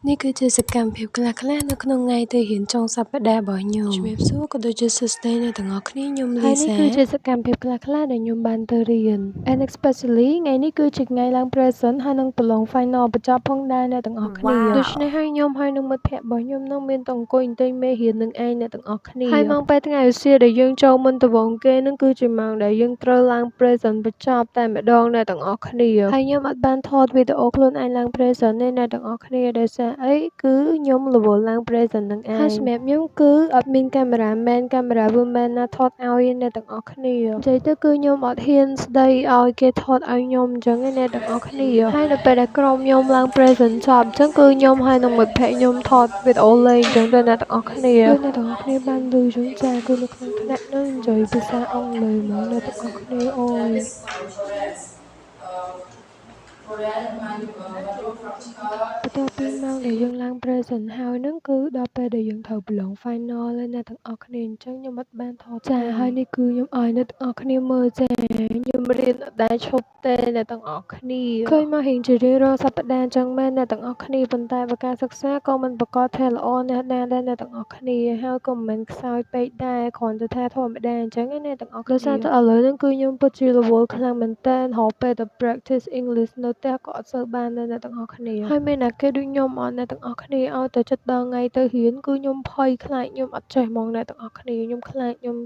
នេះគឺជាសកម្មភាពខ្លះៗនៅក្នុងថ្ងៃទៅរៀនចុងសប្តាហ៍របស់ខ្ញុំជំរាបសួរក៏ដូចជាសួស្តីអ្នកទាំងអស់គ្នាខ្ញុំលីសាហើយនេះគឺជាសកម្មភាពខ្លះៗដែលខ្ញុំបានទៅរៀន and especially ថ្ងៃនេះគឺជាថ្ងៃឡើង present ហើយនឹងប្រឡង final បញ្ចប់ផងដែរអ្នកទាំងអស់គ្នាដូច្នេះហើយខ្ញុំហើយនឹងមិត្តភក្តិរបស់ខ្ញុំនឹងមានតែអង្គុយទិញមេរៀននឹងឯងអ្នកទាំងអស់គ្នាហើយម៉ោងពេលថ្ងៃឧស្សាហ៍ដែលយើងចូលមុនត្បូងគេនឹងគឺជាម៉ោងដែលយើងត្រូវឡើង present បញ្ចប់តែម្ដងអ្នកទាំងអស់គ្នាហើយខ្ញុំអត់បានថតវីដេអូខ្លួនឯងឡើង present ទេអ្នកទាំងអស់គ្នាដោយសារអីគឺខ្ញុំរវល់ឡើង present នឹងឯងហើយសម្រាប់ខ្ញុំគឺអត់មានកាមេរ៉ាមែនកាមេរ៉ា woman ណាថតឲ្យអ្នកទាំងអស់គ្នានិយាយទៅគឺខ្ញុំអត់ហ៊ានស្ដីឲ្យគេថតឲ្យខ្ញុំអញ្ចឹងឯអ្នកទាំងអស់គ្នាហើយនៅពេលដែលក្រុមខ្ញុំឡើង present ចប់អញ្ចឹងគឺខ្ញុំហើយនឹងមិត្តភក្តិខ្ញុំថតវីដេអូលេងអញ្ចឹងទៅអ្នកទាំងអស់គ្នាគឺអ្នកទាំងអស់គ្នាបានឮជូនចាគឺនៅក្នុងថ្នាក់នឹងនិយាយភាសាអង់គ្លេសហ្មងអ្នកទាំងអស់គ្នាអូយបន្ទាប់ពីម៉ោងដែលយើងឡើង present ហើយហ្នឹងគឺដល់ពេលដែលយើងត្រូវប្រឡង final ហើយអ្នកទាំងអស់គ្នាអញ្ចឹងខ្ញុំអត់បានថតចាហើយនេះគឺខ្ញុំឲ្យអ្នកទាំងអស់គ្នាមើលចាខ្ញុំរៀនអត់ដែលឈប់ទេអ្នកទាំងអស់គ្នាឃើញមករៀងជារៀងរាល់សប្តាហ៍អញ្ចឹងមែនអ្នកទាំងអស់គ្នាប៉ុន្តែបើការសិក្សាក៏មិនប្រកបថាល្អណាស់ដែរអ្នកទាំងអស់គ្នាហើយក៏មិនមែនខ្សោយពេកដែរគ្រាន់តែថាធម្មតាអញ្ចឹងអ្នកទាំងអស់គ្នាដោយសារតែឥឡូវហ្នឹងគឺខ្ញុំពិតជារវល់ខ្លាំងមែនតើរហូតពេលទៅ practice English នៅផ្ទះក៏អត់សូវបានដែរអ្នកទាំងអស់គ្នាហើយមានតែគេដូចខ្ញុំអត់អ្នកទាំងអស់គ្នាឲ្យតែចិត្តដល់ថ្ងៃទៅរៀនគឺខ្ញុំភ័យខ្លាចខ្ញុំអត់ចេះហ្មងអ្នកទាំងអស់គ្នាខ្ញុំខ្លាចខ្ញុំ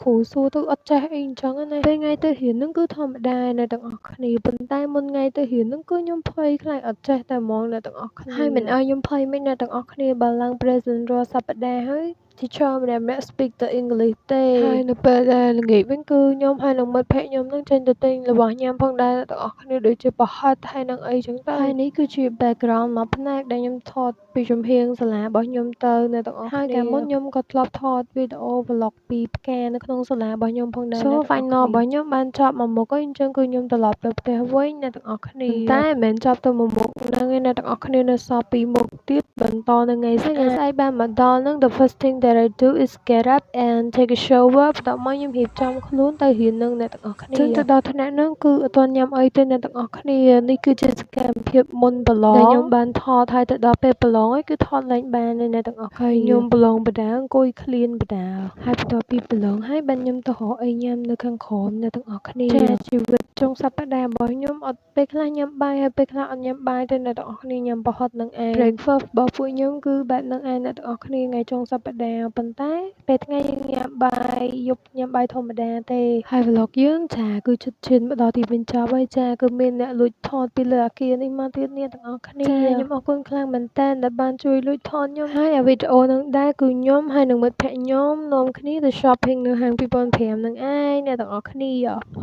គ្រូសួរទៅអត់ចេះអីអញ្ចឹងណាពេលថ្ងៃទៅរៀនហ្នឹងគឺធម្មតាអ្នកទាំងអស់គ្នាប៉ុន្តែមុនថ្ងៃទៅរៀនហ្នឹងគឺខ្ញុំភ័យខ្លាចអត់ចេះតែហ្មងអ្នកទាំងអស់គ្នាហើយមិនឲ្យខ្ញុំភ័យមិនអ្នកទាំងអស់គ្នាបើឡើង present រាល់សប្តាហ៍ហើយteacher ម្នាក់ៗ speak ទៅ English ទេហើយនៅពេលដែលល្ងាចវិញគឺខ្ញុំហើយនឹងមិត្តភក្តិខ្ញុំនឹងចេញទៅទិញរបស់ញ៉ាំផងដែរអ្នកទាំងអស់គ្នាដូចជាប្រហិតហើយនឹងអីចឹងទៅហើយនេះគឺជា background មួយផ្នែកដែលខ្ញុំថតពីជំហានសាលារបស់ខ្ញុំទៅអ្នកទាំងអស់គ្នាហើយកាលមុនខ្ញុំក៏ធ្លាប់ថតវីដេអូ vlog ពីផ្កានៅក្នុងសាលារបស់ខ្ញុំផងដែរ So final របស់ខ្ញុំបានចប់មួយមុខហើយអញ្ចឹងគឺខ្ញុំត្រឡប់ទៅផ្ទះវិញអ្នកទាំងអស់គ្នាតែមិនមែនចប់ទៅមួយមុខហ្នឹងឯងអ្នកទាំងអស់គ្នានៅសល់ពីរមុខទៀតបន្តនៅថ្ងៃស្អែកបានមកដល់ហ្នឹង the first thing that I do is get up and take a shower បន្ទាប់មកខ្ញុំរៀបចំខ្លួនទៅរៀននឹងអ្នកទាំងអស់គ្នាចឹងទៅដល់ថ្នាក់ហ្នឹងគឺអត់ទាន់ញ៉ាំអីទេអ្នកទាំងអស់គ្នានេះគឺជាសកម្មភាពមុនប្រឡងដែលខ្ញុំបានថតហើយទៅដល់ពេលប្រឡងហើយគឺថតឡើងបានទេអ្នកទាំងអស់គ្នាខ្ញុំប្រឡងបដាអង្គុយឃ្លានបដាហើយបន្ទាប់ពីប្រឡងហើយបានខ្ញុំទៅរកអីញ៉ាំនៅខាងក្រោមអ្នកទាំងអស់គ្នាចាជីវិតចុងសប្តាហ៍របស់ខ្ញុំអត់ពេលខ្លះញ៉ាំបាយហើយពេលខ្លះអត់ញ៉ាំបាយទេអ្នកទាំងអស់គ្នាញ៉ាំប្រហិតនឹងឯង breakfast របស់ពួកខ្ញុំគឺបែបហ្នឹងឯងអ្នកទាំងអស់គ្នាថ្ងៃចុងសប្តាហ៍ប៉ុន្តែពេលថ្ងៃយើងញ៉ាំបាយយប់ញ៉ាំបាយធម្មតាទេហើយ vlog យើងចាគឺជិតឈានមកដល់ទីបញ្ចប់ហើយចាគឺមានអ្នកលួចថតពីលើអាគារនេះមកទៀតអ្នកទាំងអស់គ្នាចាខ្ញុំអរគុណខ្លាំងមែនតើដែលបានជួយលួចថតខ្ញុំហើយអាវីដេអូហ្នឹងដែរគឺខ្ញុំហើយនឹងមិត្តភក្តិខ្ញុំនាំគ្នាទៅ shopping នៅហាង2005ហ្នឹងឯងអ្នកទាំងអស់គ្នា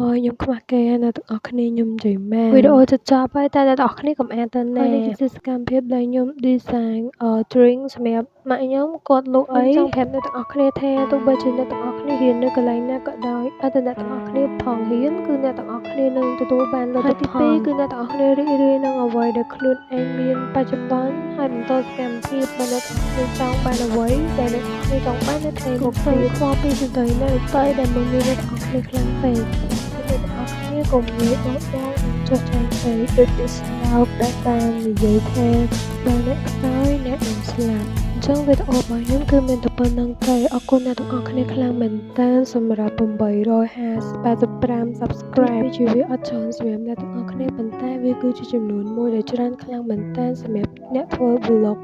អូយខ្ញុំខ្មាស់គេអ្នកទាំងអស់គ្នាខ្ញុំនិយាយមែនវីដេអូជិតចប់ហើយតែអ្នកទាំងអស់គ្នាកុំអានទៅណាហើយនេះគឺជាសកម្មភាពដែលខ្ញុំ design drink សម្រាប់ម៉ាក់ខ្ញុំគាត់លក់អីចង់ប្រាប់អ្នកទាំងអស់គ្នាថាទោះបីជាអ្នកទាំងអស់គ្នារៀននៅកន្លែងណាក៏ដោយតែអ្នកទាំងអស់គ្នាផងរៀនគឺអ្នកទាំងអស់គ្នានឹងទទួលបានលទ្ធផលហើយទី2គឺអ្នកទាំងអស់គ្នារីករាយនឹងអ្វីដែលខ្លួនឯងមានបច្ចុប្បន្នហើយបន្តសកម្មភាពបើអ្នកទាំងអស់គ្នាចង់បានអ្វីដែលអ្នកទាំងអស់គ្នាចង់បាននៅថ្ងៃមុខទៀតខ្វល់ពីសន្តិនៅតែដែលមិនមានអ្នកទាំងអស់គ្នាខ្លាំងពេកអ្នកទាំងអស់គ្នាកុំងាយបោះបង់និងចុះចាញ់ពេកដូចជាស្លោកដែលបាននិយាយថាបើអ្នកខ្សោយអ្នកនឹងស្លាប់អញ្ចឹងវីដេអូរបស់ខ្ញុំគឺមានតែប៉ុណ្្នឹងទេអរគុណអ្នកទាំងអស់គ្នាខ្លាំងមែនតើសម្រាប់885 subscribe ជាវាអត់ច្រើនសម្រាប់អ្នកទាំងអស់គ្នាប៉ុន្តែវាគឺជាចំនួនមួយដែលច្រើនខ្លាំងមែនតើសម្រាប់អ្នកធ្វើ vlog